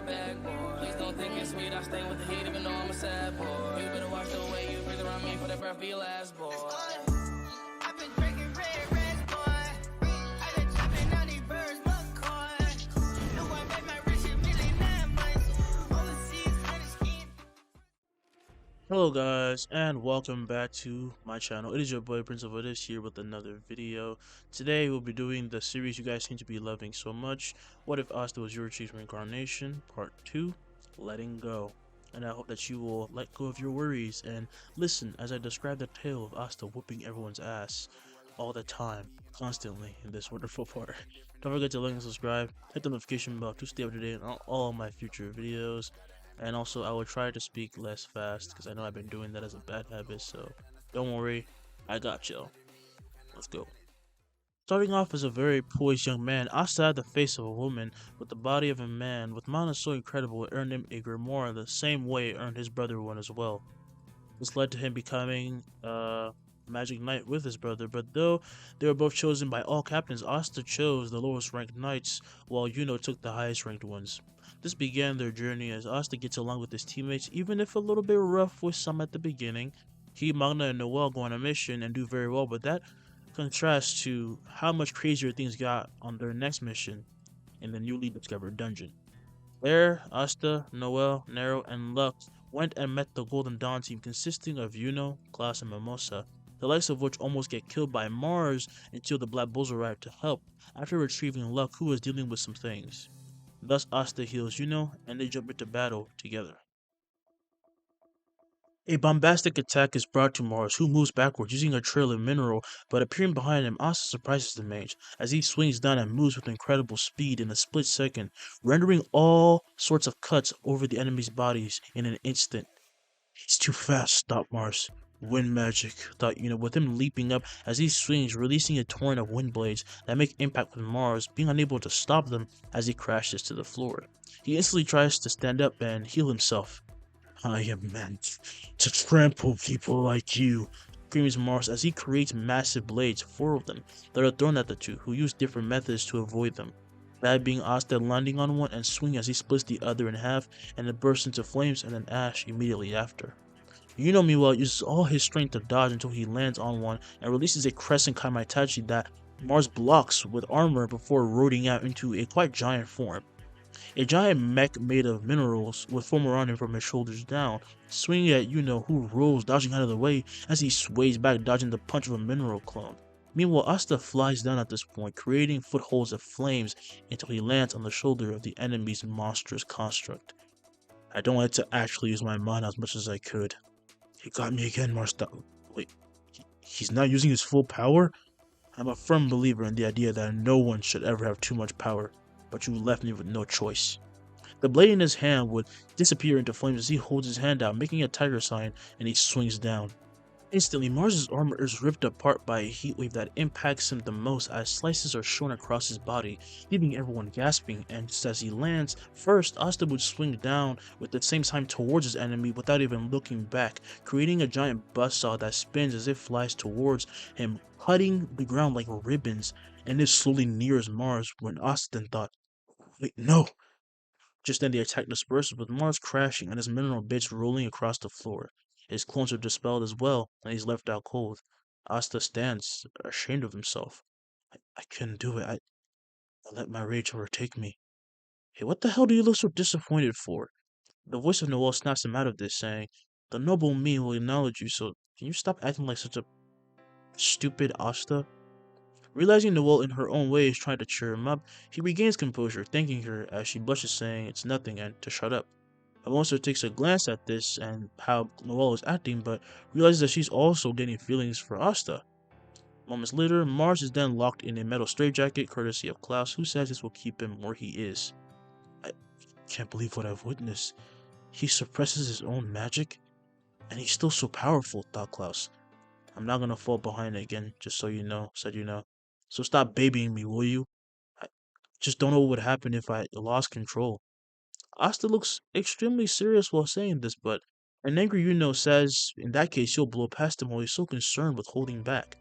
back, boy. Please don't think it's sweet, I stay with the heat even though I'm a sad boy. You better watch the way you breathe around me for that breath be your last, boy. I've been drinking red, boy. I been chopping on these birds, McCoy. No, I bet my rich in really 9 months. Overseas, Spanish skin. Hello guys, and welcome back to my channel. It is your boy Prince of Otis here with another video. Today we'll be doing the series you guys seem to be loving so much, What If Asta Was Yoroiichi's Reincarnation, Part 2, Letting Go. And I hope that you will let go of your worries and listen as I describe the tale of Asta whooping everyone's ass all the time, constantly in this wonderful part. Don't forget to like and subscribe, hit the notification bell to stay up to date on all my future videos. And also, I will try to speak less fast because I know I've been doing that as a bad habit, so don't worry, I got you. Let's go. Starting off as a very poised young man, Asta had the face of a woman with the body of a man, with mind so incredible it earned him a grimoire the same way it earned his brother one as well. This led to him becoming a magic knight with his brother, but though they were both chosen by all captains, Asta chose the lowest ranked knights, while Yuno took the highest ranked ones. This began their journey as Asta gets along with his teammates, even if a little bit rough with some at the beginning. He, Magna, and Noel go on a mission and do very well, but that contrasts to how much crazier things got on their next mission in the newly discovered dungeon. There, Asta, Noel, Nero, and Lux went and met the Golden Dawn team consisting of Yuno, Klaus, and Mimosa, the likes of which almost get killed by Mars until the Black Bulls arrive to help after retrieving Luck, who was dealing with some things. Thus Asta heals Yuno, and they jump into battle together. A bombastic attack is brought to Mars, who moves backwards using a trail of mineral, but appearing behind him, Asta surprises the mage, as he swings down and moves with incredible speed in a split second, rendering all sorts of cuts over the enemy's bodies in an instant. He's too fast, stop Mars. Wind magic, thought Yuno, with him leaping up as he swings, releasing a torrent of wind blades that make impact with Mars, being unable to stop them as he crashes to the floor. He instantly tries to stand up and heal himself. I am meant to trample people like you, screams Mars as he creates massive blades, 4 of them, that are thrown at the two, who use different methods to avoid them. That being Asta landing on one and swinging as he splits the other in half, and it bursts into flames and then ash immediately after. Yuno meanwhile uses all his strength to dodge until he lands on one and releases a crescent Kamaitachi that Mars blocks with armor before rotting out into a quite giant form. A giant mech made of minerals would form around him from his shoulders down, swinging at Yuno, who rolls, dodging out of the way as he sways back, dodging the punch of a mineral clone. Meanwhile, Asta flies down at this point, creating footholds of flames until he lands on the shoulder of the enemy's monstrous construct. I don't like to actually use my mind as much as I could. He got me again, Marsta. Wait, he's not using his full power? I'm a firm believer in the idea that no one should ever have too much power, but you left me with no choice. The blade in his hand would disappear into flames as he holds his hand out, making a tiger sign, and he swings down. Instantly, Mars's armor is ripped apart by a heat wave that impacts him the most as slices are shown across his body, leaving everyone gasping, and just as he lands, first Asta would swing down with the same time towards his enemy without even looking back, creating a giant buzzsaw that spins as it flies towards him, cutting the ground like ribbons, and this slowly nears Mars when Asta then thought, wait, no! Just then the attack disperses with Mars crashing and his mineral bits rolling across the floor. His clones are dispelled as well, and he's left out cold. Asta stands, ashamed of himself. I couldn't do it. I let my rage overtake me. Hey, what the hell do you look so disappointed for? The voice of Noel snaps him out of this, saying, the noble me will acknowledge you, so can you stop acting like such a stupid Asta? Realizing Noel in her own way is trying to cheer him up, he regains composure, thanking her as she blushes, saying it's nothing and to shut up. Alonso takes a glance at this and how Noel is acting, but realizes that she's also getting feelings for Asta. Moments later, Mars is then locked in a metal straitjacket courtesy of Klaus, who says this will keep him where he is. I can't believe what I've witnessed. He suppresses his own magic, and he's still so powerful, thought Klaus. I'm not gonna fall behind again, just so you know, said Yuno. So stop babying me, will you? I just don't know what would happen if I lost control. Asta looks extremely serious while saying this, but an angry Yuno says in that case he'll blow past him while he's so concerned with holding back.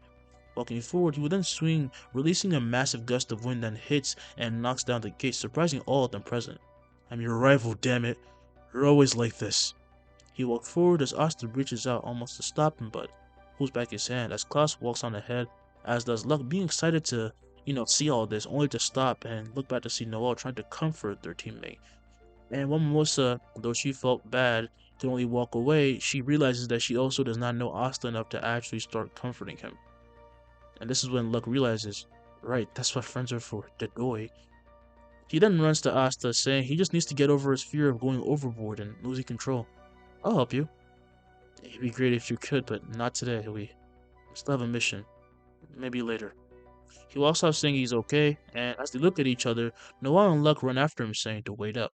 Walking forward, he will then swing, releasing a massive gust of wind that hits and knocks down the gate, surprising all of them present. I'm your rival, damn it. You're always like this. He walked forward as Asta reaches out almost to stop him, but pulls back his hand as Klaus walks on ahead, as does Luck, being excited to, see all this, only to stop and look back to see Noel trying to comfort their teammate. And when Mimosa, though she felt bad to only walk away, she realizes that she also does not know Asta enough to actually start comforting him. And this is when Luck realizes, right, that's what friends are for, the doy. He then runs to Asta, saying he just needs to get over his fear of going overboard and losing control. I'll help you. It'd be great if you could, but not today. We still have a mission. Maybe later. He walks off saying he's okay, and as they look at each other, Noah and Luck run after him saying to wait up.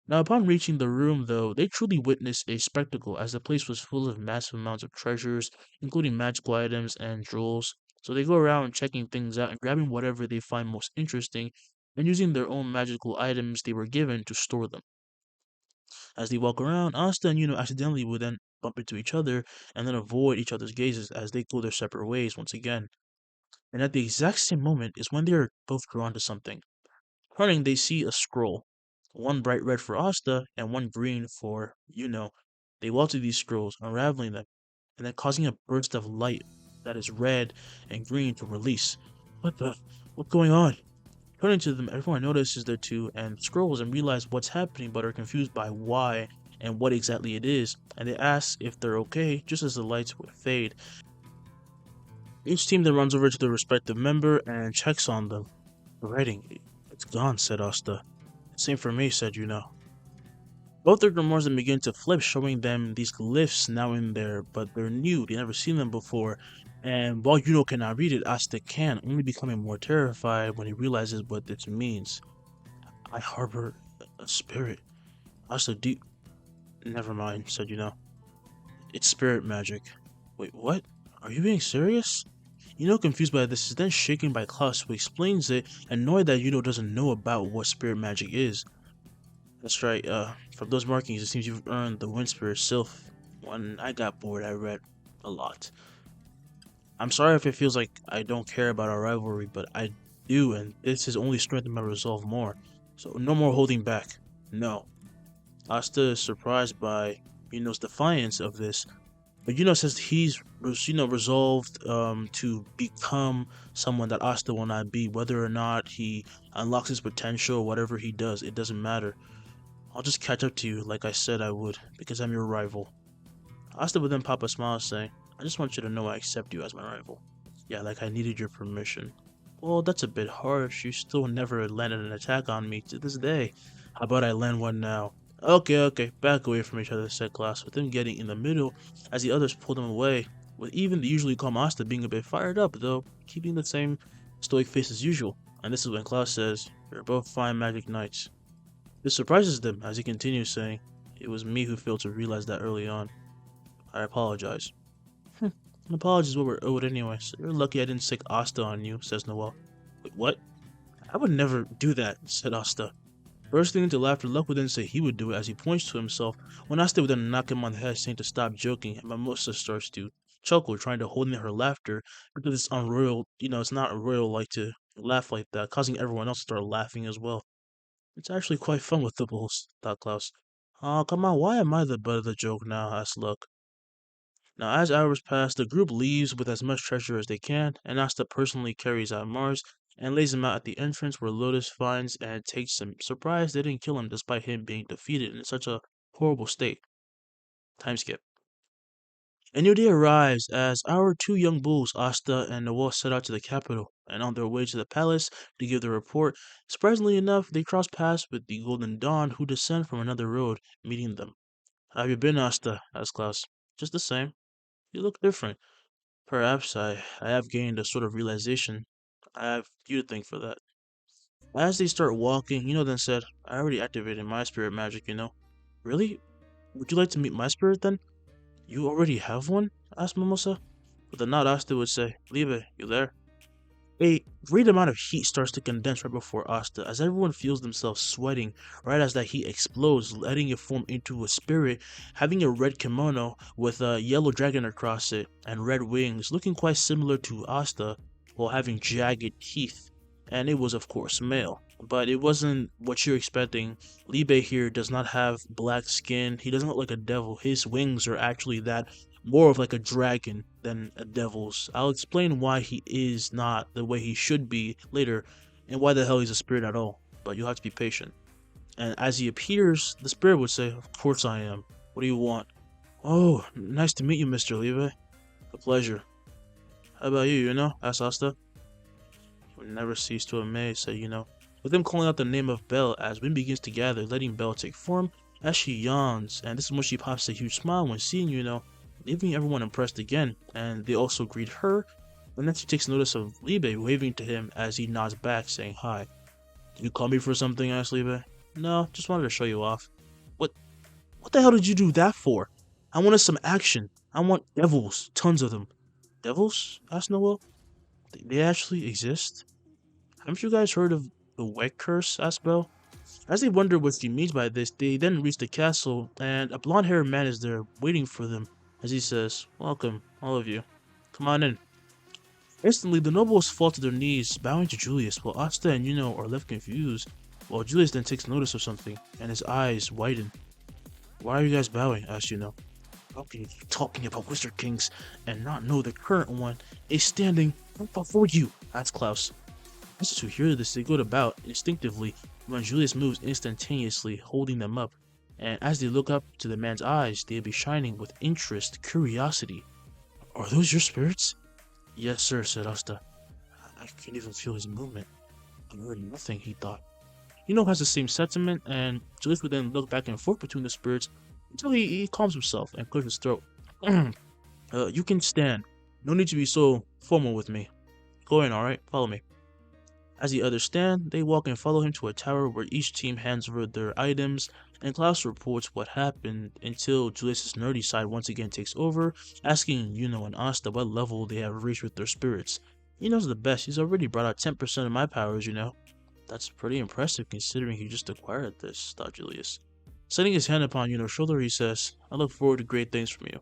Now upon reaching the room though, they truly witnessed a spectacle as the place was full of massive amounts of treasures, including magical items and jewels. So they go around checking things out and grabbing whatever they find most interesting and using their own magical items they were given to store them. As they walk around, Asta and Yuno accidentally would then bump into each other and then avoid each other's gazes as they go their separate ways once again. And at the exact same moment is when they are both drawn to something. Turning, they see a scroll, one bright red for Asta and one green for Yuno. They walk to these scrolls, unraveling them, and then causing a burst of light that is red and green to release. What the? What's going on? Turning to them, everyone notices the two and scrolls and realize what's happening but are confused by why and what exactly it is, and they ask if they're okay just as the lights would fade. Each team then runs over to their respective member and checks on them. The writing, it's gone, said Asta. Same for me, said Yuno. Both their grimoires then begin to flip, showing them these glyphs now in there, but they're new, they never seen them before. And while Yuno cannot read it, Asta can, only becoming more terrified when he realizes what this means. I harbor a spirit. Asta, never mind, said Yuno. It's spirit magic. Wait, what? Are you being serious? Yuno, confused by this, is then shaken by Klaus, who explains it, annoyed that Yuno doesn't know about what spirit magic is. That's right, from those markings, it seems you've earned the Wind Spirit Sylph. When I got bored, I read a lot. I'm sorry if it feels like I don't care about our rivalry, but I do, and this has only strengthened my resolve more. So no more holding back. No. Asta is surprised by Yuno's defiance of this, but Yuno says he's resolved to become someone that Asta will not be, whether or not he unlocks his potential or whatever he does, it doesn't matter. I'll just catch up to you like I said I would, because I'm your rival. Asta would then pop a smile saying, I just want you to know I accept you as my rival. Yeah, like I needed your permission. Well, that's a bit harsh. You still never landed an attack on me to this day. How about I land one now? Okay, back away from each other, said Klaus, with him getting in the middle as the others pulled him away, with even the usually calm Asta being a bit fired up, though, keeping the same stoic face as usual. And this is when Klaus says, You're both fine magic knights. This surprises them as he continues saying, It was me who failed to realize that early on. I apologize. An apology is what we're owed anyway, so you're lucky I didn't sick Asta on you, says Noel. Wait, what? I would never do that, said Asta. Bursting into laughter, Luck would then say he would do it as he points to himself, when Asta would then knock him on the head saying to stop joking, and Mimosa starts to chuckle, trying to hold in her laughter, because it's unroyal, it's not royal like to laugh like that, causing everyone else to start laughing as well. It's actually quite fun with the bulls, thought Klaus. Oh, come on, why am I the butt of the joke now, asked Luck. Now, as hours pass, the group leaves with as much treasure as they can, and Asta personally carries out Mars and lays him out at the entrance where Lotus finds and takes him, surprised they didn't kill him despite him being defeated in such a horrible state. Time skip. A new day arrives as our two young bulls, Asta and Noel, set out to the capital, and on their way to the palace to give their report, surprisingly enough, they cross paths with the Golden Dawn who descend from another road, meeting them. How have you been, Asta? Asked Klaus. Just the same. You look different. Perhaps I have gained a sort of realization. I have you to thank for that. As they start walking, then said, I already activated my spirit magic. Really? Would you like to meet my spirit then? You already have one? Asked Mimosa. With a nod, Asta would say, Liebe, you there? A great amount of heat starts to condense right before Asta, as everyone feels themselves sweating right as that heat explodes, letting it form into a spirit, having a red kimono with a yellow dragon across it, and red wings, looking quite similar to Asta, while having jagged teeth. and it was of course male. But it wasn't what you're expecting. Libe here does not have black skin. He doesn't look like a devil. His wings are actually that more of like a dragon than a devil's. I'll explain why he is not the way he should be later, and why the hell he's a spirit at all. But you'll have to be patient. And as he appears, the spirit would say, "Of course I am. What do you want?" "Oh, nice to meet you, Mr. Libe. A pleasure. How about you, asked Asta. He would never cease to amaze, said, with him calling out the name of Bell as wind begins to gather, letting Bell take form as she yawns, and this is when she pops a huge smile when seeing, leaving everyone impressed again, and they also greet her, and then she takes notice of Libe waving to him as he nods back, saying hi. "Did you call me for something?" asked Libe. "No, just wanted to show you off." What the hell did you do that for?" "I wanted some action. I want devils, tons of them." "Devils?" asked Noel. They actually exist? Haven't you guys heard of the wet curse?" asked Belle. As they wonder what she means by this, they then reach the castle, and a blonde-haired man is there waiting for them as he says, "Welcome, all of you. Come on in." Instantly, the nobles fall to their knees, bowing to Julius, while Asta and Yuno are left confused, while Julius then takes notice of something, and his eyes widen. "Why are you guys bowing?" asked Yuno. "How can you keep talking about Wizard Kings and not know the current one is standing right before you?" asked Klaus. As to hear this, they go to bow instinctively when Julius moves instantaneously, holding them up, and as they look up to the man's eyes, they be shining with interest, curiosity. "Are those your spirits?" "Yes, sir," said Asta. "I can't even feel his movement. I heard nothing," he thought. Yuno has the same sentiment, and Julius would then look back and forth between the spirits until he calms himself and clears his throat. You can stand. No need to be so formal with me. Go in, alright? Follow me." As the others stand, they walk and follow him to a tower where each team hands over their items, and Klaus reports what happened until Julius' nerdy side once again takes over, asking Yuno and Asta what level they have reached with their spirits. He knows the best. He's already brought out 10% of my powers. "That's pretty impressive considering he just acquired this," thought Julius. Setting his hand upon Yuno's shoulder, he says, "I look forward to great things from you."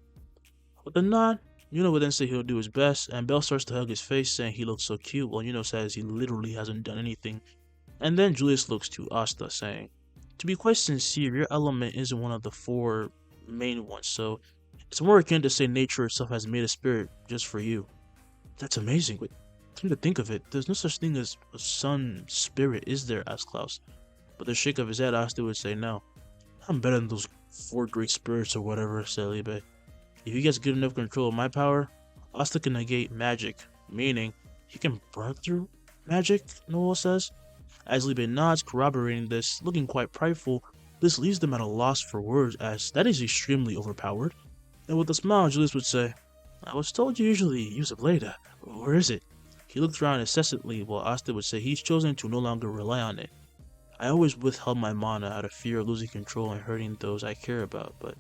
With a nod, Yuno would then say he'll do his best, and Belle starts to hug his face, saying he looks so cute, while Yuno says he literally hasn't done anything. And then Julius looks to Asta, saying, "To be quite sincere, your element isn't one of the four main ones, so it's more akin to say nature itself has made a spirit just for you." "That's amazing, but come to think of it, there's no such thing as a sun spirit, is there?" asked Klaus. With a shake of his head, Asta would say no. "I'm better than those four great spirits or whatever," said Libe. "If he gets good enough control of my power, Asta can negate magic, meaning he can burn through magic," Noel says. As Libe nods, corroborating this, looking quite prideful, this leaves them at a loss for words, as that is extremely overpowered. And with a smile, Julius would say, "I was told you usually use a blade. Where is it?" He looked around incessantly, while Asta would say he's chosen to no longer rely on it. "I always withheld my mana out of fear of losing control and hurting those I care about, but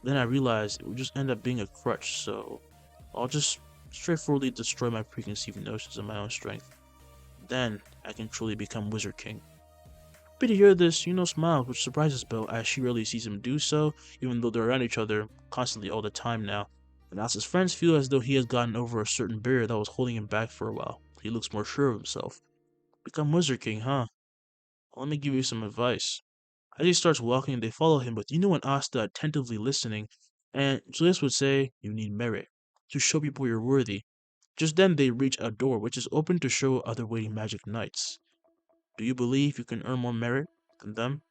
then I realized it would just end up being a crutch, so I'll just straightforwardly destroy my preconceived notions of my own strength. Then I can truly become Wizard King." Happy to hear this, Yuno smiles, which surprises Belle as she rarely sees him do so, even though they're around each other constantly all the time now. And Asta's friends feel as though he has gotten over a certain barrier that was holding him back for a while. He looks more sure of himself. "Become Wizard King, huh? Well, let me give you some advice." As he starts walking, they follow him with Yuno and Asta attentively listening, and Julius would say, "You need merit to show people you're worthy." Just then they reach a door which is open to show other waiting magic knights. "Do you believe you can earn more merit than them?"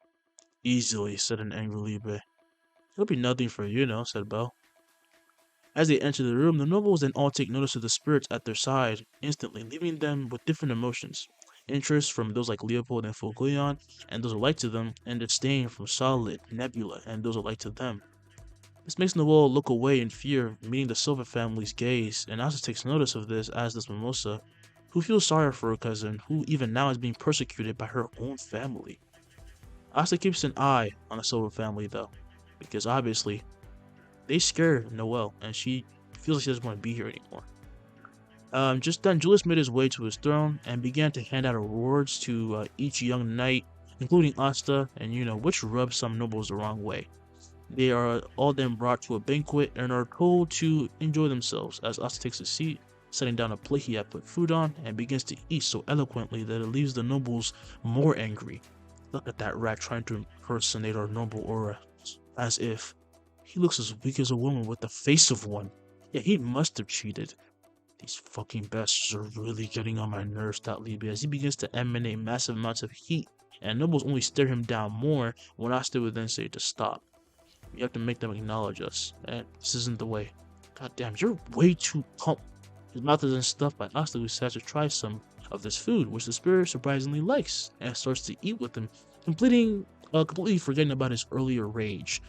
"Easily," said an angry Libe. "It'll be nothing for you, said Belle. As they enter the room, the nobles then all take notice of the spirits at their side, instantly leaving them with different emotions. Interest from those like Leopold and Fulguion, and those alike to them, and disdain from Solid, Nebula, and those alike to them. This makes Noel look away in fear, meeting the Silva family's gaze, and Asta takes notice of this, as does Mimosa, who feels sorry for her cousin, who even now is being persecuted by her own family. Asta keeps an eye on the Silva family though, because obviously, they scare Noel, and she feels like she doesn't want to be here anymore. Just then, Julius made his way to his throne and began to hand out awards to each young knight, including Asta, and which rubbed some nobles the wrong way. They are all then brought to a banquet and are told to enjoy themselves as Asta takes a seat, setting down a plate he had put food on, and begins to eat so eloquently that it leaves the nobles more angry. Look at that rat trying to impersonate our noble aura, as if he looks as weak as a woman with the face of one. Yeah, he must have cheated. These fucking bastards are really getting on my nerves, thought Liebe, as he begins to emanate massive amounts of heat, and nobles only stare him down more when Asta would then say to stop. You have to make them acknowledge us, and this isn't the way. God damn, you're way too pumped. His mouth is then stuffed by Asta, who decides to try some of this food, which the spirit surprisingly likes, and starts to eat with him, completely forgetting about his earlier rage.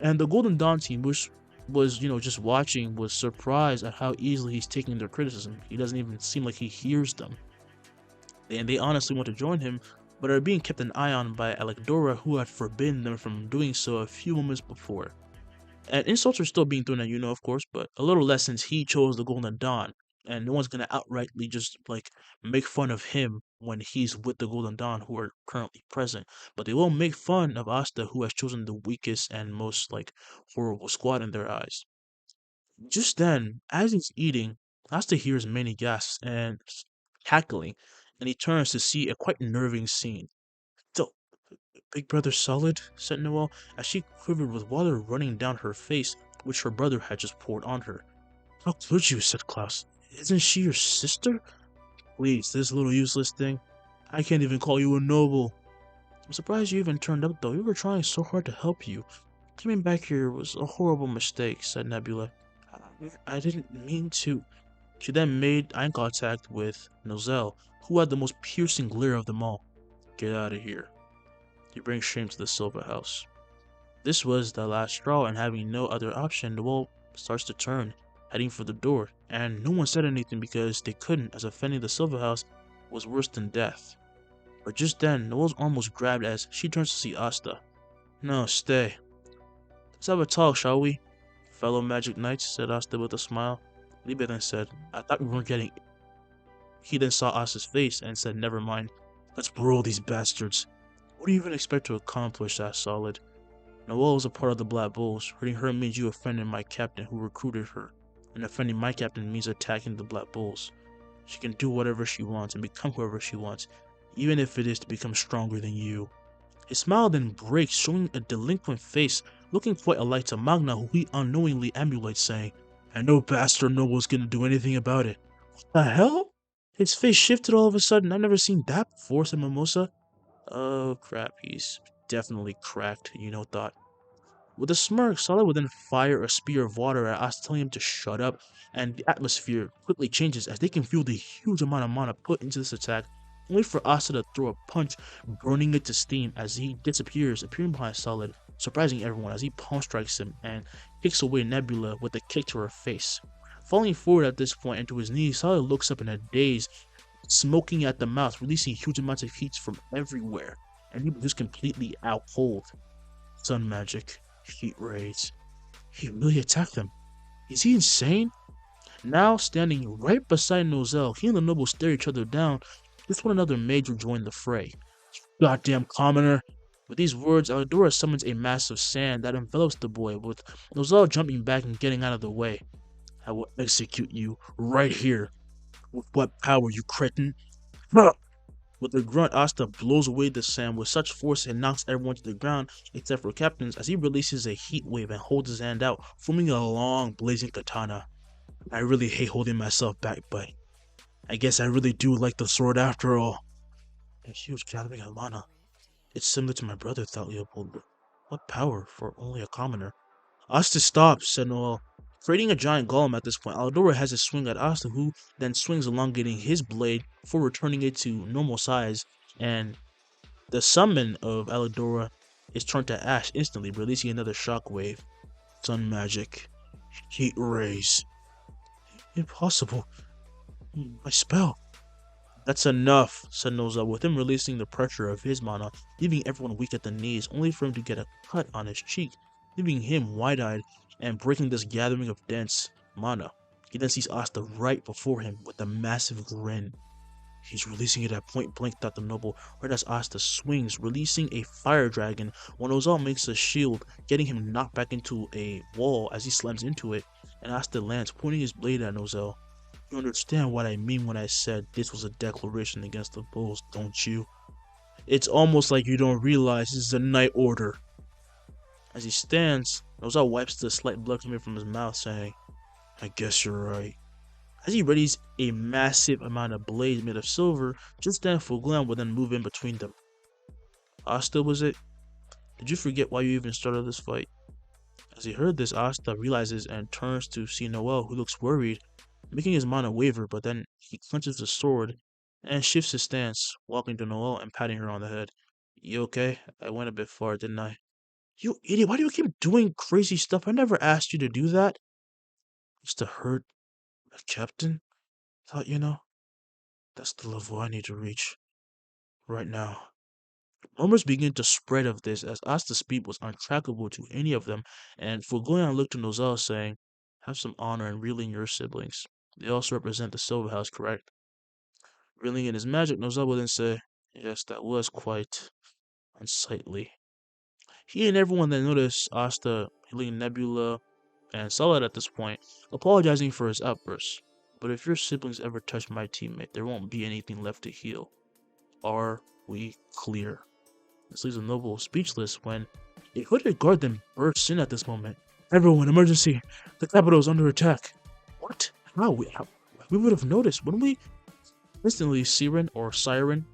And the Golden Dawn team, which was, just watching, was surprised at how easily he's taking their criticism. He doesn't even seem like he hears them. And they honestly want to join him, but are being kept an eye on by Alexandra, who had forbidden them from doing so a few moments before. And insults are still being thrown at of course, but a little less since he chose the Golden Dawn. And no one's gonna outrightly just make fun of him when he's with the Golden Dawn who are currently present. But they will make fun of Asta, who has chosen the weakest and most horrible squad in their eyes. Just then, as he's eating, Asta hears many gasps and cackling, and he turns to see a quite nerving scene. So, Big Brother Solid, said Noelle, as she quivered with water running down her face, which her brother had just poured on her. How could you, said Klaus. Isn't she your sister? Please, this little useless thing. I can't even call you a noble. I'm surprised you even turned up, though. We were trying so hard to help you. Coming back here was a horrible mistake, said Nebula. I didn't mean to. She then made eye contact with Nozel, who had the most piercing glare of them all. Get out of here. You bring shame to the Silver House. This was the last straw, and having no other option, Noelle starts to turn, heading for the door, and no one said anything because they couldn't, as offending the Silver House was worse than death. But just then, Noelle's arm was grabbed as she turns to see Asta. No, stay. Let's have a talk, shall we? Fellow Magic Knights, said Asta with a smile. Liebe then said, I thought we weren't getting... He then saw Asta's face and said, never mind. Let's parole these bastards. What do you even expect to accomplish, that Solid? Noelle was a part of the Black Bulls. Hurting her means you offended my captain who recruited her. And offending my captain means attacking the Black Bulls. She can do whatever she wants and become whoever she wants, even if it is to become stronger than you. His smile then breaks, showing a delinquent face, looking quite alike to Magna, who he unknowingly emulates, saying, and no bastard noble's gonna do anything about it. What the hell? His face shifted all of a sudden. I've never seen that before, said Mimosa. Oh crap, he's definitely cracked, thought. With a smirk, Solid would then fire a spear of water at Asta, telling him to shut up, and the atmosphere quickly changes as they can feel the huge amount of mana put into this attack, only for Asta to throw a punch, burning it to steam as he disappears, appearing behind Solid, surprising everyone as he palm strikes him and kicks away Nebula with a kick to her face. Falling forward at this point into his knees, Solid looks up in a daze, smoking at the mouth, releasing huge amounts of heat from everywhere, and he was just completely out cold. Sun magic, heat rays. He really attacked them. Is he insane? Now, standing right beside Nozel, he and the noble stare each other down. Just when another major joined the fray. Goddamn commoner! With these words, Alexandra summons a mass of sand that envelops the boy, with Nozel jumping back and getting out of the way. I will execute you right here. With what power, you cretin? With a grunt, Asta blows away the sand with such force it knocks everyone to the ground except for Captains as he releases a heat wave and holds his hand out, forming a long, blazing katana. I really hate holding myself back, but I guess I really do like the sword after all. A huge gathering of mana. It's similar to my brother, thought Leopold. What power for only a commoner? Asta, stop, said Noelle. Creating a giant golem at this point, Alexandra has a swing at Asta, who then swings elongating his blade before returning it to normal size, and the summon of Alexandra is turned to ash instantly, releasing another shockwave. Sun magic. Heat rays. Impossible. My spell. That's enough, said Nozel, with him releasing the pressure of his mana, leaving everyone weak at the knees, only for him to get a cut on his cheek, leaving him wide-eyed and breaking this gathering of dense mana. He then sees Asta right before him with a massive grin. He's releasing it at point blank, thought the noble, right as Asta swings, releasing a fire dragon, when Nozel makes a shield, getting him knocked back into a wall as he slams into it, and Asta lands, pointing his blade at Nozel. You understand what I mean when I said this was a declaration against the bulls, don't you? It's almost like you don't realize this is a night order. As he stands, Nozel wipes the slight blood coming from his mouth, saying, I guess you're right. As he readies a massive amount of blades made of silver, just then Fuglan will then move in between them. Asta, was it? Did you forget why you even started this fight? As he heard this, Asta realizes and turns to see Noel, who looks worried, making his mind waver, but then he clenches the sword and shifts his stance, walking to Noel and patting her on the head. You okay? I went a bit far, didn't I? You idiot, why do you keep doing crazy stuff? I never asked you to do that. It's to hurt the captain? Thought, that's the level I need to reach. Right now. Rumors began to spread of this as Asta's speed was untrackable to any of them, and Fugoyan looked to Nozel saying, have some honor in reeling your siblings. They also represent the Silver House, correct? Reeling in his magic, Nozel would then say, yes, that was quite unsightly. He and everyone that noticed Asta healing Nebula and Solid at this point, apologizing for his outburst. But if your siblings ever touch my teammate, there won't be anything left to heal. Are we clear? This leaves the noble speechless when a hooded guard then bursts in at this moment. Everyone, emergency! The capital is under attack. What? How? We would have noticed, wouldn't we? Instantly, Siren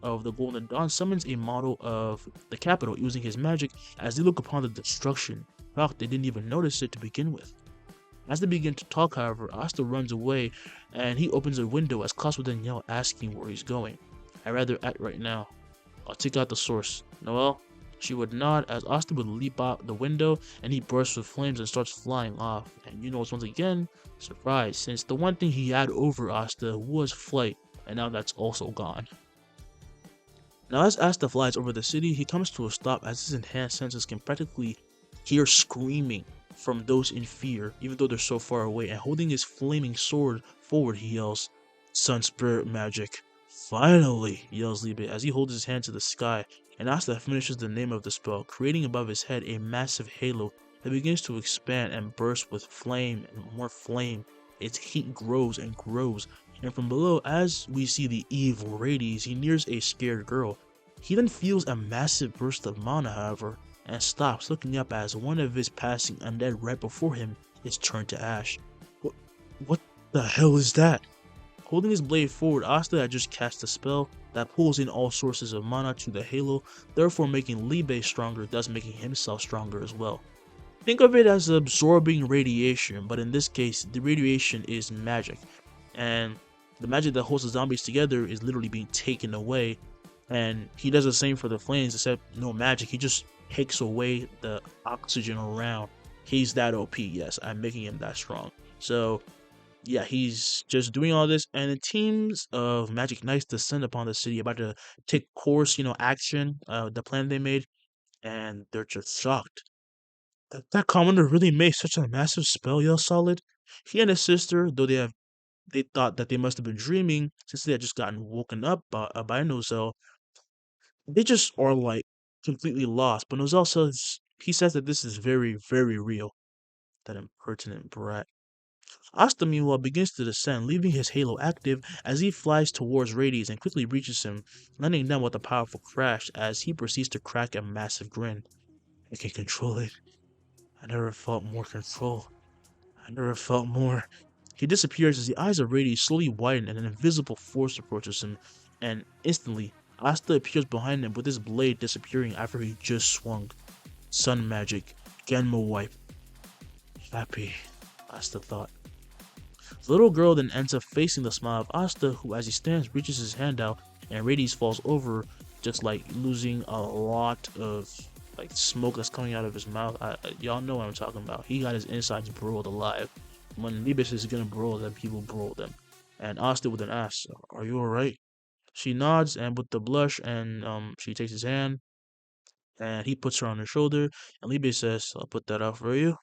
of the Golden Dawn summons a model of the capital using his magic as they look upon the destruction. Shocked, they didn't even notice it to begin with. As they begin to talk, however, Asta runs away and he opens a window as Klaus would then yell, asking where he's going. I'd rather act right now. I'll take out the source. Noel? She would nod as Asta would leap out the window and he bursts with flames and starts flying off. And it's once again, surprise, since the one thing he had over Asta was flight, and now that's also gone. Now as Asta flies over the city, he comes to a stop as his enhanced senses can practically hear screaming from those in fear, even though they're so far away, and holding his flaming sword forward, he yells, Sun Spirit Magic. Finally, yells Liebe as he holds his hand to the sky, and Asta finishes the name of the spell, creating above his head a massive halo that begins to expand and burst with flame and more flame. Its heat grows and grows, and from below, as we see the evil Rades, he nears a scared girl. He then feels a massive burst of mana, however, and stops, looking up as one of his passing undead right before him is turned to ash. What the hell is that? Holding his blade forward, Asta had just cast a spell that pulls in all sources of mana to the halo, therefore making Liebe stronger, thus making himself stronger as well. Think of it as absorbing radiation, but in this case, the radiation is magic, and the magic that holds the zombies together is literally being taken away, and he does the same for the flames, except no magic, he just takes away the oxygen around. He's that OP, yes, I'm making him that strong. So yeah, he's just doing all this, and the teams of Magic Knights descend upon the city, about to take course, action, the plan they made, and they're just shocked. That commoner really made such a massive spell, yell Solid. He and his sister, though they thought that they must have been dreaming, since they had just gotten woken up by Nozel, they just are like completely lost. But Nozel says that this is very, very real. That impertinent brat. Asta, meanwhile, begins to descend, leaving his halo active as he flies towards Rades and quickly reaches him, landing down with a powerful crash as he proceeds to crack a massive grin. I can control it. I never felt more control. I never felt more. He disappears as the eyes of Rades slowly widen and an invisible force approaches him, and instantly, Asta appears behind him with his blade disappearing after he just swung. Sun magic, Genma wipe. Happy, Asta thought. The little girl then ends up facing the smile of Asta, who as he stands reaches his hand out and Rades falls over, just like losing a lot of like smoke that's coming out of his mouth. Y'all know what I'm talking about. He got his insides broiled alive. When Libes is gonna broil them, he will broil them. And Asta would then ask, are you alright? She nods and with the blush and she takes his hand and he puts her on her shoulder and Libe says, I'll put that out for you.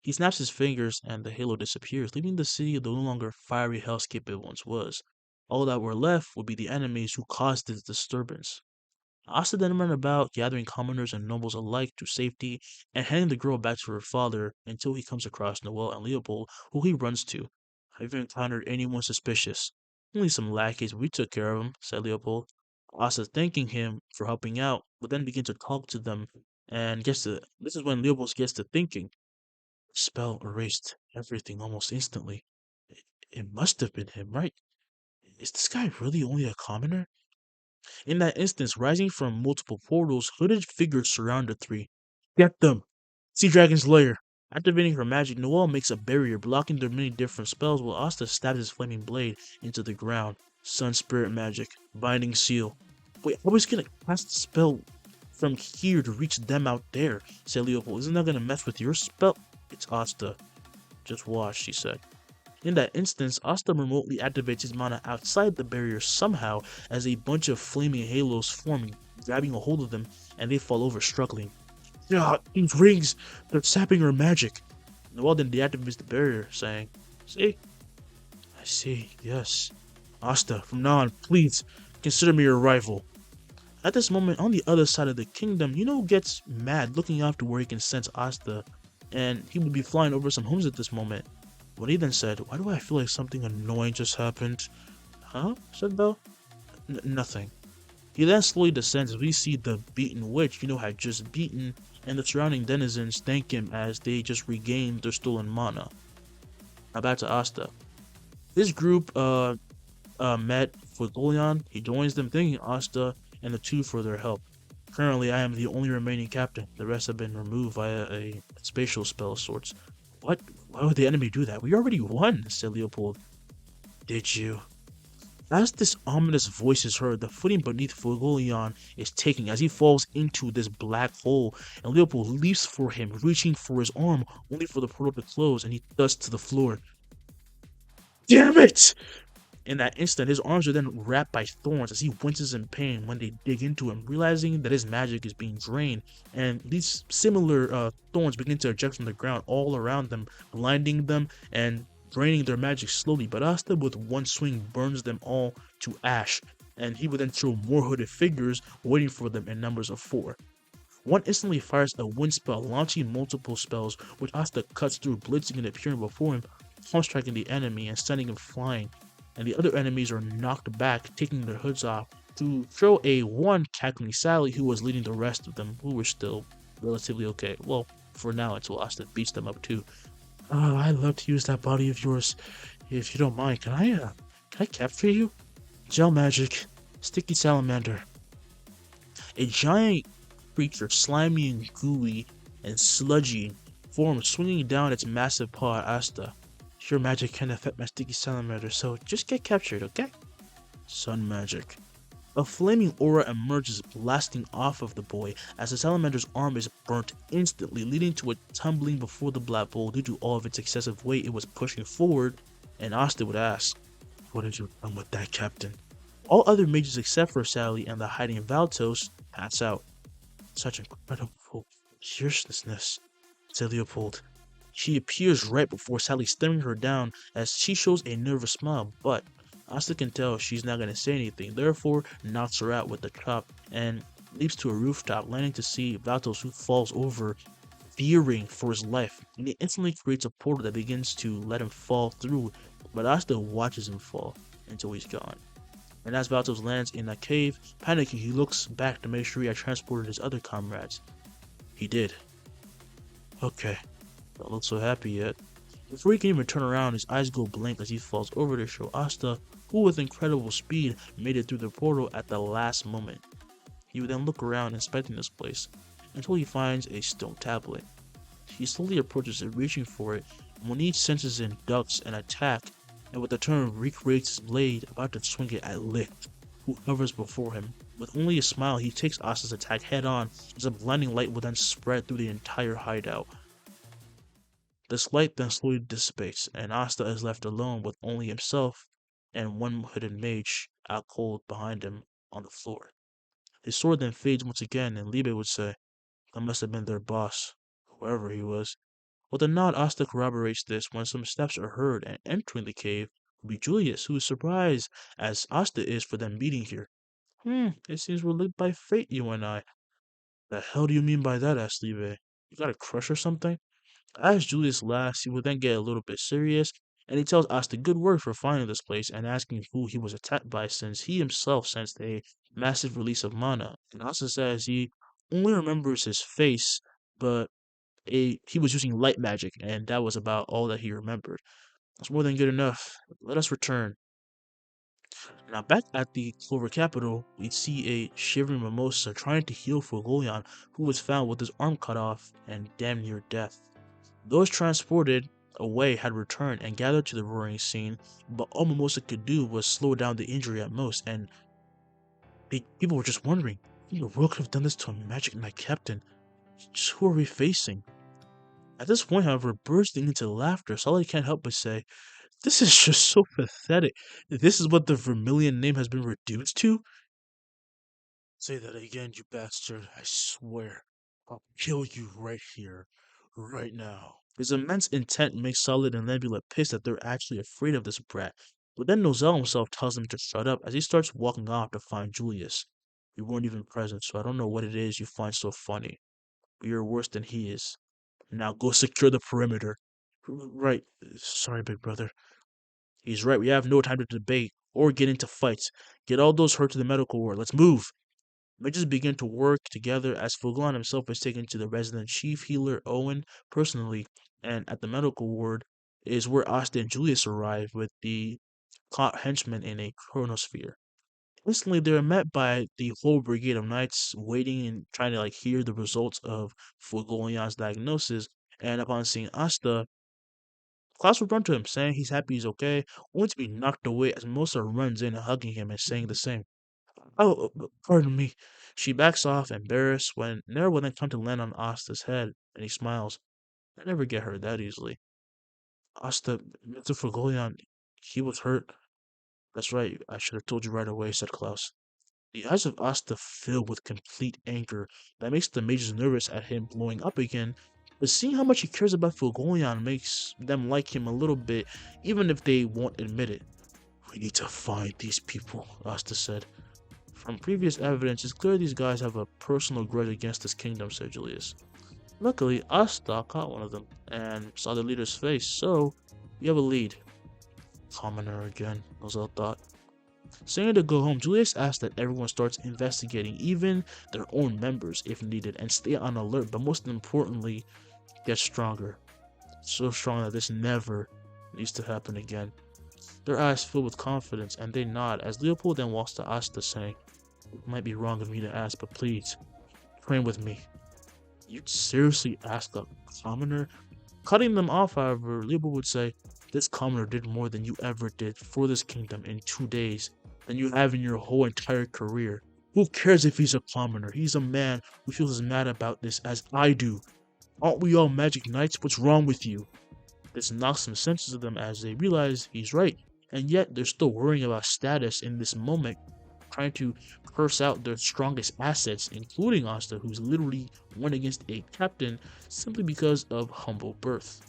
He snaps his fingers and the halo disappears, leaving the city the no longer fiery hellscape it once was. All that were left would be the enemies who caused this disturbance. Asta then ran about, gathering commoners and nobles alike to safety, and handing the girl back to her father until he comes across Noel and Leopold, who he runs to. Have you encountered anyone suspicious? Only some lackeys, but we took care of them, said Leopold. Asta thanking him for helping out, but then begin to talk to them, and this is when Leopold gets to thinking. The spell erased everything almost instantly. It must have been him, right? Is this guy really only a commoner? In that instance, rising from multiple portals, hooded figures surround the three. Get them! Sea Dragon's lair! Activating her magic, Noelle makes a barrier, blocking their many different spells while Asta stabs his flaming blade into the ground. Sun Spirit magic. Binding seal. Wait, I was gonna cast the spell from here to reach them out there, said Leopold. Isn't that gonna mess with your spell? It's Asta. Just watch, she said. In that instance, Asta remotely activates his mana outside the barrier somehow as a bunch of flaming halos form, grabbing a hold of them, and they fall over struggling. Yeah, these rings, they're sapping her magic. Noelle then deactivates the barrier, saying, See? I see, yes. Asta, from now on, please, consider me your rival. At this moment, on the other side of the kingdom, gets mad looking out to where he can sense Asta, and he would be flying over some homes at this moment. When he then said, Why do I feel like something annoying just happened? Huh? Said Belle. Nothing. He then slowly descends as we see the beaten witch, had just beaten, and the surrounding denizens thank him as they just regain their stolen mana. Now back to Asta. This group met for Golion. He joins them thanking Asta and the two for their help. Currently, I am the only remaining captain. The rest have been removed via a spatial spell of sorts. What? Why would the enemy do that? We already won, said Leopold. Did you? As this ominous voice is heard, the footing beneath Fugolion is taking as he falls into this black hole, and Leopold leaps for him, reaching for his arm, only for the portal to close, and he thuds to the floor. Damn it! In that instant, his arms are then wrapped by thorns as he winces in pain when they dig into him, realizing that his magic is being drained, and these similar thorns begin to eject from the ground all around them, blinding them and draining their magic slowly. But Asta, with one swing, burns them all to ash, and he would then throw more hooded figures waiting for them in numbers of 4. One instantly fires a wind spell, launching multiple spells, which Asta cuts through, blitzing and appearing before him, palm striking the enemy and sending him flying. And the other enemies are knocked back, taking their hoods off, to throw a one cackling Sally who was leading the rest of them, who were still relatively okay. Well, for now, until Asta beats them up too. I'd love to use that body of yours, if you don't mind. Can I capture you? Gel magic, sticky salamander. A giant creature, slimy and gooey and sludgy, forms swinging down its massive paw at Asta. Your magic can affect my sticky salamander, so just get captured, okay? Sun magic. A flaming aura emerges, blasting off of the boy as the salamander's arm is burnt instantly, leading to it tumbling before the black bowl due to all of its excessive weight it was pushing forward. And Asta would ask, What have you done with that, Captain? All other mages except for Sally and the hiding Valtos pass out. Such incredible fierceness, said Leopold. She appears right before Sally staring her down as she shows a nervous smile, but Asta can tell she's not going to say anything, therefore knocks her out with the chop and leaps to a rooftop, landing to see Valtos, who falls over, fearing for his life, and he instantly creates a portal that begins to let him fall through, but Asta watches him fall until he's gone. And as Valtos lands in a cave, panicking, he looks back to make sure he had transported his other comrades. He did. Okay. Don't look so happy yet. Before he can even turn around, his eyes go blank as he falls over to show Asta, who with incredible speed made it through the portal at the last moment. He would then look around, inspecting this place, until he finds a stone tablet. He slowly approaches it, reaching for it, and when he senses it, ducks an attack, and with a turn recreates his blade, about to swing it at Licht, who hovers before him. With only a smile, he takes Asta's attack head on, as a blinding light will then spread through the entire hideout. This light then slowly dissipates, and Asta is left alone with only himself and one hidden mage out cold behind him on the floor. His sword then fades once again, and Liebe would say, That must have been their boss, whoever he was. With a nod, Asta corroborates this when some steps are heard, and entering the cave would be Julius, who is surprised as Asta is for them meeting here. It seems we're linked by fate, you and I. The hell do you mean by that? Asked Liebe. You got a crush or something? As Julius laughs, he would then get a little bit serious and he tells Asta good work for finding this place and asking who he was attacked by since he himself sensed a massive release of mana. And Asta says he only remembers his face, but he was using light magic, and that was about all that he remembered. That's more than good enough. Let us return. Now, back at the Clover capital, we see a shivering Mimosa trying to heal Fuegoleon, who was found with his arm cut off and damn near death. Those transported away had returned and gathered to the roaring scene, but all Mimosa could do was slow down the injury at most, and people were just wondering, who in the world could have done this to a Magic Knight captain? Just who are we facing? At this point, however, bursting into laughter, Solid can't help but say, this is just so pathetic. This is what the Vermilion name has been reduced to? Say that again, you bastard. I swear. I'll kill you right here, right now. His immense intent makes Solid and Nebula pissed that they're actually afraid of this brat. But then Nozel himself tells them to shut up as he starts walking off to find Julius. We weren't even present, so I don't know what it is you find so funny. But you're worse than he is. Now go secure the perimeter. Right. Sorry, big brother. He's right. We have no time to debate or get into fights. Get all those hurt to the medical ward. Let's move. Mages begin to work together as Fuglon himself is taken to the resident chief healer Owen personally, and at the medical ward is where Asta and Julius arrive with the caught henchmen in a chronosphere. Instantly, they are met by the whole brigade of knights waiting and trying to hear the results of Fuegoleon's diagnosis. And upon seeing Asta, Klaus would run to him, saying he's happy he's okay, only to be knocked away as Mosa runs in, hugging him and saying the same. Oh, pardon me. She backs off, embarrassed, when Nera will then come to land on Asta's head, and he smiles. I never get hurt that easily. Asta, Mr. Fuegoleon, he was hurt. That's right, I should have told you right away, said Klaus. The eyes of Asta fill with complete anger that makes the mages nervous at him blowing up again, but seeing how much he cares about Fuegoleon makes them like him a little bit, even if they won't admit it. We need to find these people, Asta said. From previous evidence, it's clear these guys have a personal grudge against this kingdom, said Julius. Luckily, Asta caught one of them and saw the leader's face, so we have a lead. Commoner again, Nozel thought. Saying to go home, Julius asked that everyone starts investigating, even their own members if needed, and stay on alert, but most importantly, get stronger. So strong that this never needs to happen again. Their eyes fill with confidence, and they nod as Leopold then walks to Asta, saying, it might be wrong of me to ask, but please, train with me. You'd seriously ask a commoner? Cutting them off, however, Leopold would say, this commoner did more than you ever did for this kingdom in 2 days, than you have in your whole entire career. Who cares if he's a commoner? He's a man who feels as mad about this as I do. Aren't we all magic knights? What's wrong with you? This knocks some sense into them as they realize he's right, and yet they're still worrying about status in this moment, trying to curse out their strongest assets, including Asta, who's literally went against a captain simply because of humble birth.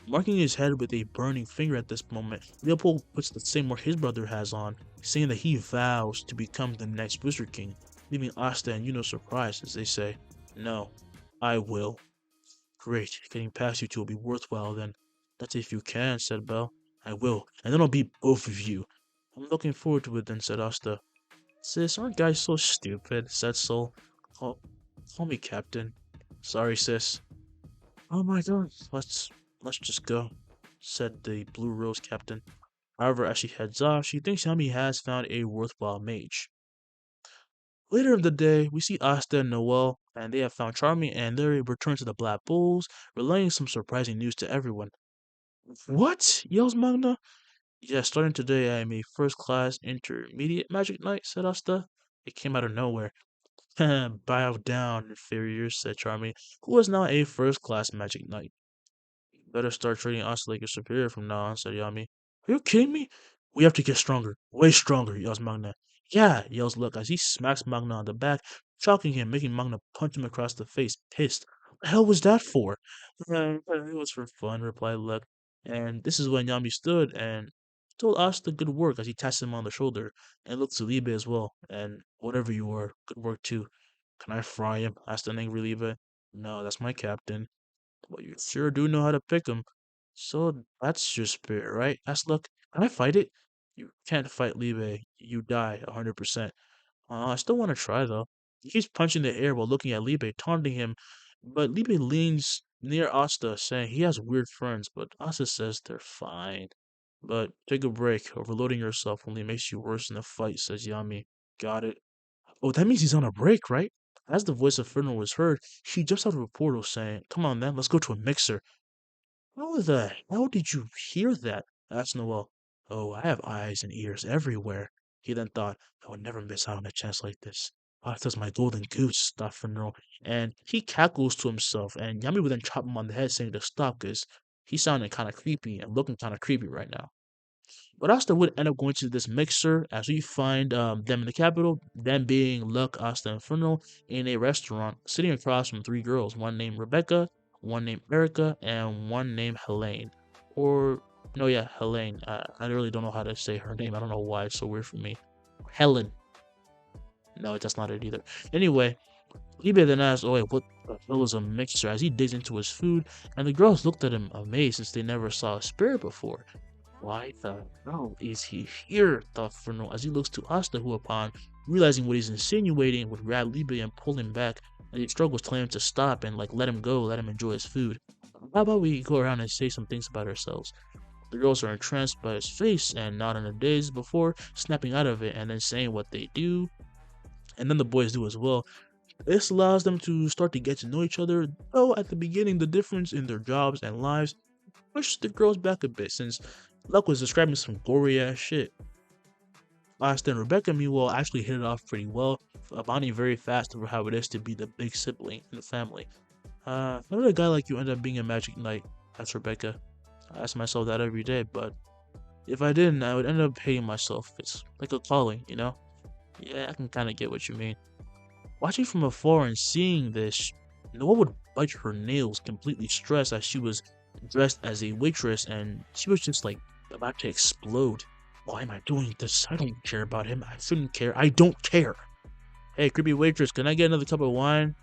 Marking his head with a burning finger at this moment, Leopold puts the same mark his brother has on, saying that he vows to become the next Wizard King, leaving Asta and Yuno surprised as they say, no, I will. Great, getting past you two will be worthwhile then. That's if you can, said Bell. I will, and then I'll beat both of you. I'm looking forward to it then, said Asta. Sis, aren't guys so stupid, said Sol. Call me Captain. Sorry, sis. Oh my god, let's just go, said the Blue Rose Captain. However, as she heads off, she thinks Yami has found a worthwhile mage. Later in the day, we see Asta and Noel, and they have found Charming and Larry return to the Black Bulls, relaying some surprising news to everyone. What? Yells Magna. Yeah, starting today, I am a first-class intermediate magic knight, said Asta. It came out of nowhere. Bow down, inferiors, said Charming, who was now a first-class magic knight. Better start treating us like your superior from now on, said Yami. Are you kidding me? We have to get stronger. Way stronger, yells Magna. Yeah, yells Luck as he smacks Magna on the back, shocking him, making Magna punch him across the face, pissed. What the hell was that for? It was for fun, replied Luck. And this is when Yami stood and told Asta good work as he tapped him on the shoulder, and looked to Liebe as well. And whatever you are, good work too. Can I fry him? Asked an angry Liebe. No, that's my captain. Well, you sure do know how to pick 'em. So that's your spirit, right? That's look. Can I fight it? You can't fight Liebe. You die 100%. I still want to try though. He keeps punching the air while looking at Liebe, taunting him, but Liebe leans near Asta, saying he has weird friends, but Asta says they're fine. But take a break. Overloading yourself only makes you worse in the fight, says Yami. Got it. Oh, that means he's on a break, right? As the voice of Fernal was heard, she jumps out of a portal saying, Come on, man, let's go to a mixer. How the hell did you hear that? Asked Noel. Oh, I have eyes and ears everywhere. He then thought, I would never miss out on a chance like this. That's my golden goose, thought Fernal. And he cackles to himself, and Yami would then chop him on the head saying to stop, because he's sounding kind of creepy and looking kind of creepy right now. But Asta would end up going to this mixer as we find them in the capital, them being Luck, Asta, and Fernal in a restaurant, sitting across from three girls, one named Rebecca, one named Erica, and one named Helene. Or, no, yeah, Helene. I really don't know how to say her name. I don't know why it's so weird for me. Helen. No, that's not it either. Anyway, Libe then asked, oh, wait, what the hell is a mixer? As he digs into his food, and the girls looked at him amazed since they never saw a spirit before. Why the hell is he here? Thought Fernal as he looks to Asta, who, upon realizing what he's insinuating, would grab Libe and pull him back, and he struggles telling him to stop and let him go, let him enjoy his food. How about we go around and say some things about ourselves? The girls are entranced by his face and not in their days before, snapping out of it and then saying what they do, and then the boys do as well. This allows them to start to get to know each other, though at the beginning the difference in their jobs and lives pushed the girls back a bit since Luck was describing some gory ass shit. Asta and Rebecca, meanwhile, actually hit it off pretty well, bonding very fast over how it is to be the big sibling in the family. How did a guy like you end up being a magic knight? Asked Rebecca. I ask myself that every day, but if I didn't, I would end up hating myself. It's like a calling, you know? Yeah, I can kind of get what you mean. Watching from afar and seeing this, Noah would bite her nails, completely stressed as she was dressed as a waitress and she was just like about to explode. Why am I doing this? I don't care about him. I shouldn't care. I don't care. Hey, creepy waitress, can I get another cup of wine?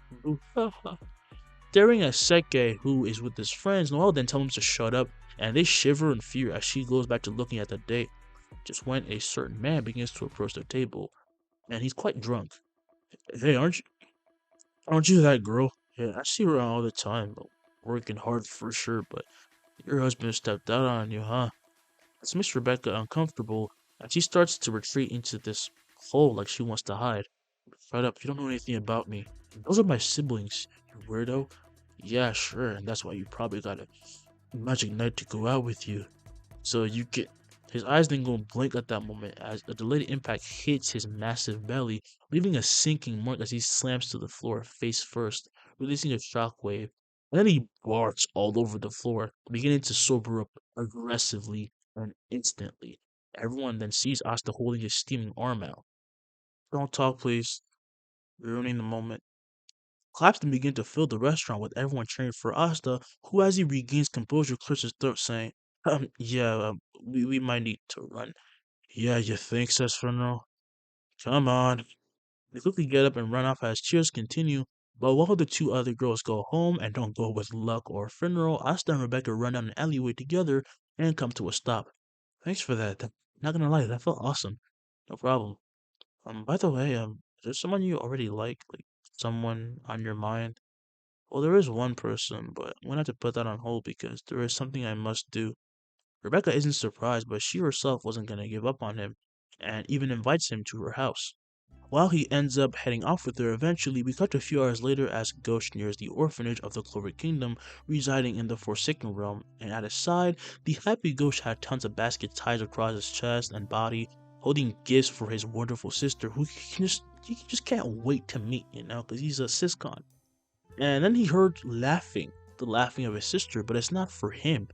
Staring at Seke, who is with his friends, Noel then tells him to shut up, and they shiver in fear as she goes back to looking at the date. Just when a certain man begins to approach their table, and he's quite drunk. Hey, aren't you that girl? Yeah, I see her around all the time, working hard for sure, but your husband stepped out on you, huh? This makes Rebecca uncomfortable, and she starts to retreat into this hole like she wants to hide. Shut up, you don't know anything about me. Those are my siblings, you weirdo. Yeah, sure, and that's why you probably got a magic knight to go out with you. So you get. His eyes then go blank at that moment as a delayed impact hits his massive belly, leaving a sinking mark as he slams to the floor face first, releasing a shockwave. And then he barks all over the floor, beginning to sober up aggressively and instantly. Everyone then sees Asta holding his steaming arm out. Don't talk, please. You're ruining the moment. Claps then begin to fill the restaurant with everyone cheering for Asta, who, as he regains composure, clears his throat, saying, yeah, we might need to run. Yeah, you think, says Fernando. Come on. They quickly get up and run off as cheers continue, but while the two other girls go home and don't go with Luck or Funeral, Asta and Rebecca run down an alleyway together and come to a stop. Thanks for that. Not gonna lie, that felt awesome. No problem. By the way, is there someone you already like someone on your mind? Well, there is one person, but I'm gonna have to put that on hold because there is something I must do. Rebecca isn't surprised, but she herself wasn't gonna give up on him, and even invites him to her house. While he ends up heading off with her eventually, we cut a few hours later as Ghost nears the orphanage of the Clover Kingdom, residing in the Forsaken Realm, and at his side, the happy Ghost had tons of baskets tied across his chest and body, holding gifts for his wonderful sister, who he just can't wait to meet, because he's a siscon. And then he heard laughing, the laughing of his sister, but it's not for him.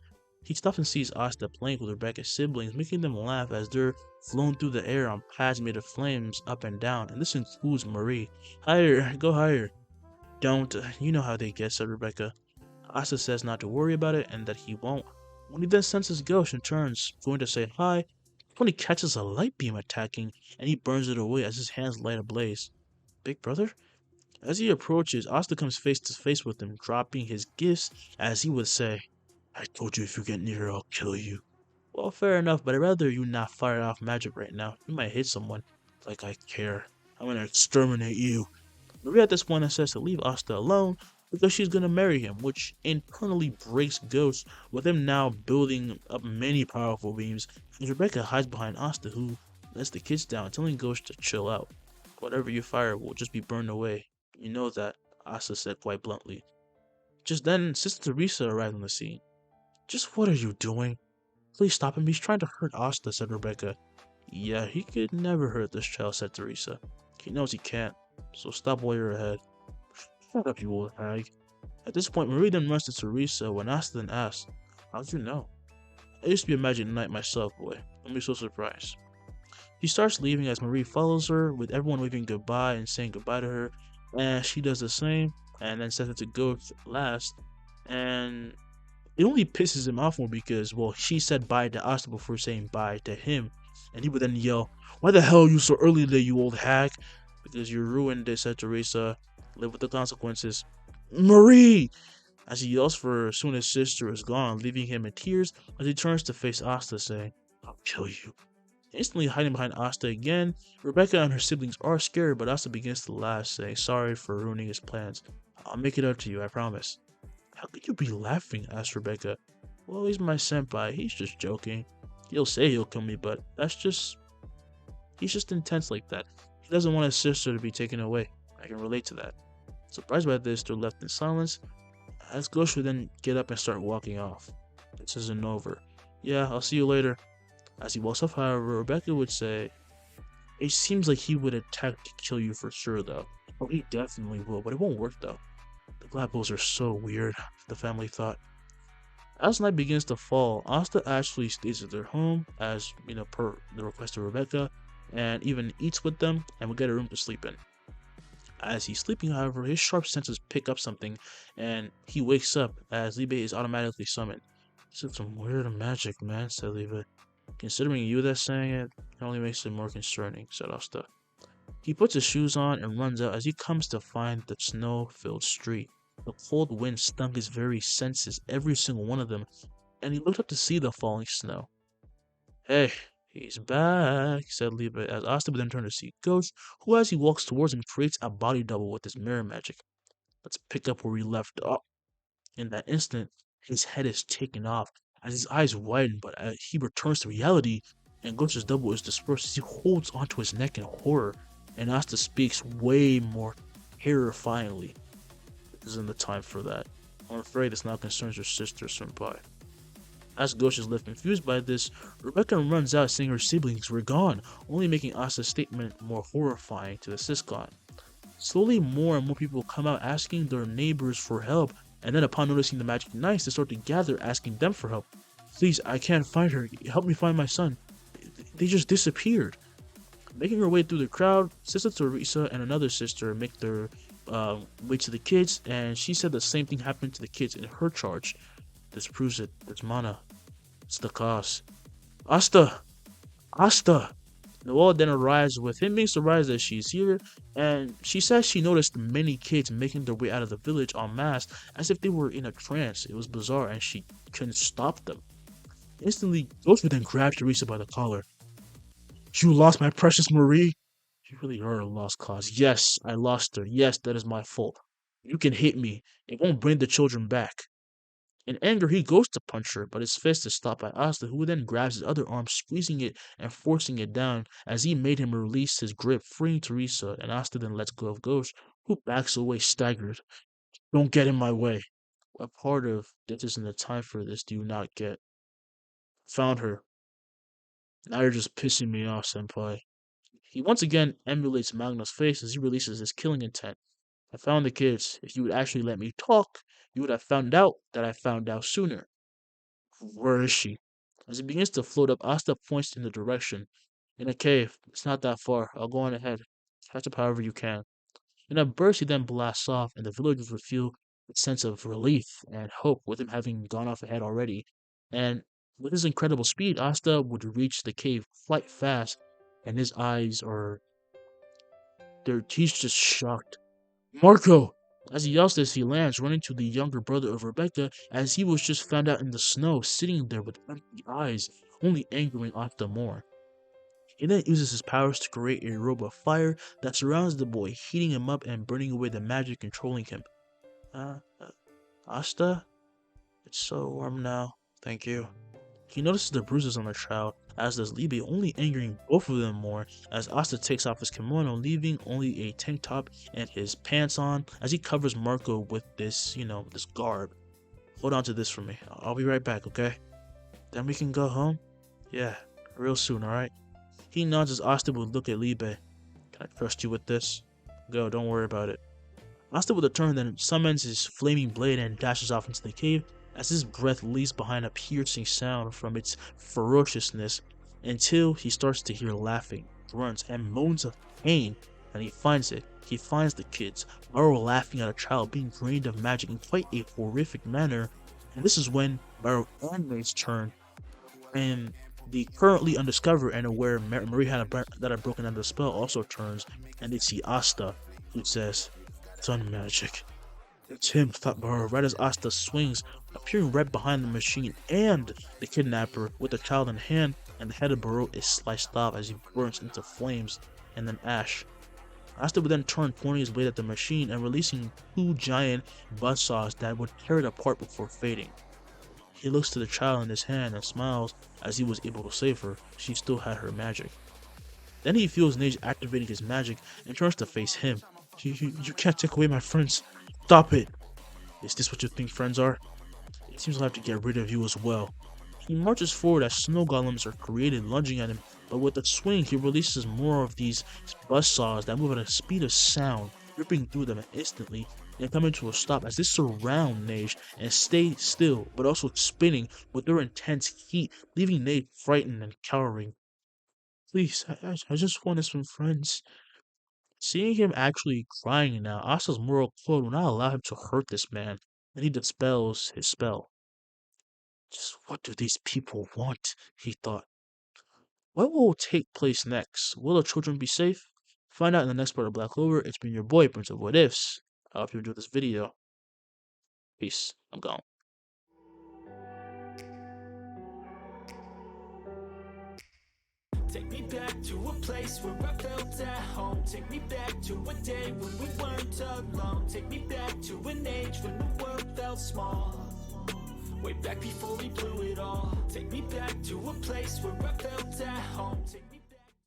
He stops and sees Asta playing with Rebecca's siblings, making them laugh as they're flown through the air on pads made of flames up and down, and this includes Marie. Higher, go higher. Don't, you know how they get, said Rebecca. Asta says not to worry about it and that he won't. When he then senses Ghost and turns, going to say hi, when he catches a light beam attacking, and he burns it away as his hands light ablaze. Big brother? As he approaches, Asta comes face to face with him, dropping his gifts as he would say, I told you if you get near her, I'll kill you. Well, fair enough, but I'd rather you not fire off magic right now. You might hit someone. Like I care. I'm gonna exterminate you. Maria at this point says to leave Asta alone because she's gonna marry him, which internally breaks Ghost, with him now building up many powerful beams, as Rebecca hides behind Asta, who lets the kids down, telling Ghost to chill out. Whatever you fire will just be burned away. You know that, Asta said quite bluntly. Just then, Sister Teresa arrived on the scene. Just what are you doing? Please stop him, he's trying to hurt Asta, said Rebecca. Yeah, he could never hurt this child, said Teresa. He knows he can't, so stop while you're ahead. Shut up, you old hag. At this point, Marie then runs to Teresa when Asta then asks, how'd you know? I used to be a magic knight myself, boy. Don't be so surprised. She starts leaving as Marie follows her, with everyone waving goodbye and saying goodbye to her, and she does the same, and then says it to go last, and it only pisses him off more because, well, she said bye to Asta before saying bye to him, and he would then yell, why the hell are you so early today, you old hag? Because you ruined it, said Teresa. Live with the consequences. Marie! As he yells for her, soon his sister is gone, leaving him in tears as he turns to face Asta, saying, I'll kill you. Instantly hiding behind Asta again, Rebecca and her siblings are scared, but Asta begins to laugh, saying sorry for ruining his plans. I'll make it up to you, I promise. How could you be laughing? Asked Rebecca. Well, he's my senpai, he's just joking. He'll say he'll kill me, but he's just intense like that. He doesn't want his sister to be taken away. I can relate to that. Surprised by this, they're left in silence, as Ghost would then get up and start walking off. This isn't over. Yeah, I'll see you later. As he walks off, however, Rebecca would say, it seems like he would attack to kill you for sure, though. Oh, he definitely will, but it won't work, though. The Glappos are so weird, the family thought. As night begins to fall, Asta actually stays at their home, as, per the request of Rebecca, and even eats with them, and will get a room to sleep in. As he's sleeping, however, his sharp senses pick up something, and he wakes up as Liebe is automatically summoned. This is some weird magic, man, said Liebe. Considering you that's saying it only makes it more concerning, said Asta. He puts his shoes on and runs out as he comes to find the snow-filled street. The cold wind stung his very senses, every single one of them, and he looked up to see the falling snow. Hey, he's back, said Liebe, as Asta would then turn to see Ghost, who as he walks towards him creates a body double with his mirror magic. Let's pick up where we left off. In that instant, his head is taken off, as his eyes widen, but as he returns to reality, and Ghost's double is dispersed as he holds onto his neck in horror, and Asta speaks way more terrifyingly. This isn't the time for that. I'm afraid this now concerns your sister, senpai. As Ghost is left confused by this, Rebecca runs out saying her siblings were gone, only making Asta's statement more horrifying to the Siscon. Slowly, more and more people come out asking their neighbors for help, and then upon noticing the magic knights, they start to gather asking them for help. Please, I can't find her. Help me find my son. They just disappeared. Making her way through the crowd, Sister Teresa and another sister make their way to the kids, and she said the same thing happened to the kids in her charge. This proves it. It's Mana. It's the cause. Asta! Asta! Noelle then arrives with him being surprised that she's here, and she says she noticed many kids making their way out of the village en masse as if they were in a trance. It was bizarre and she couldn't stop them. Instantly, Ghost would then grab Teresa by the collar. You lost my precious Marie? You really are a lost cause. Yes, I lost her. Yes, that is my fault. You can hit me. It won't bring the children back. In anger, he goes to punch her, but his fist is stopped by Asta, who then grabs his other arm, squeezing it and forcing it down as he made him release his grip, freeing Teresa, and Asta then lets go of Ghost, who backs away staggered. Don't get in my way. What part of this isn't the time for this do you not get? Found her. Now you're just pissing me off, senpai. He once again emulates Magna's face as he releases his killing intent. I found the kids. If you would actually let me talk, you would have found out that I found out sooner. Where is she? As he begins to float up, Asta points in the direction. In a cave. It's not that far. I'll go on ahead. Catch up however you can. In a burst, he then blasts off, and the villagers would feel a sense of relief and hope with him having gone off ahead already. And with his incredible speed, Asta would reach the cave quite fast, and he's just shocked. Marco! As he yells this, he lands, running to the younger brother of Rebecca, as he was just found out in the snow, sitting there with empty eyes, only angering Asta more. He then uses his powers to create a robe of fire that surrounds the boy, heating him up and burning away the magic controlling him. Uh, uh Asta? It's so warm now. Thank you. He notices the bruises on the child, as does Liebe, only angering both of them more, as Asta takes off his kimono, leaving only a tank top and his pants on, as he covers Marco with this, this garb. Hold on to this for me. I'll be right back, okay? Then we can go home? Yeah, real soon, alright? He nods as Asta would look at Liebe. Can I trust you with this? Go, don't worry about it. Asta with a turn then summons his flaming blade and dashes off into the cave, as his breath leaves behind a piercing sound from its ferociousness, until he starts to hear laughing, grunts, and moans of pain, and he finds it. He finds the kids, Maru laughing at a child being drained of magic in quite a horrific manner, and this is when Maru and May's turn, and the currently undiscovered and aware Marie that had broken out the spell also turns, and they see Asta, who says, "Sun magic." It's him, thought Maru, right as Asta swings, appearing right behind the machine and the kidnapper with the child in hand, and the head of Baru is sliced off as he burns into flames and then ash. Asta would then turn, pointing his blade at the machine and releasing two giant buzzsaws that would tear it apart before fading. He looks to the child in his hand and smiles as he was able to save her. She still had her magic. Then he feels Nage activating his magic and turns to face him. You can't take away my friends. Stop it! Is this what you think friends are? It seems I'll have to get rid of you as well. He marches forward as snow golems are created, lunging at him, but with a swing he releases more of these buzzsaws that move at a speed of sound, ripping through them instantly, and coming to a stop as they surround Nage and stay still, but also spinning with their intense heat, leaving Nage frightened and cowering. Please, I just wanted some friends. Seeing him actually crying now, Asta's moral code will not allow him to hurt this man, and he dispels his spell. Just what do these people want? He thought. What will take place next? Will the children be safe? Find out in the next part of Black Clover. It's been your boy, Prince of What Ifs. I hope you enjoyed this video. Peace. I'm gone. Take me back to a place where I felt at home. Take me back to a day when we weren't alone. Take me back to an age when the world felt small. Way back before we blew it all. Take me back to a place where I felt at home.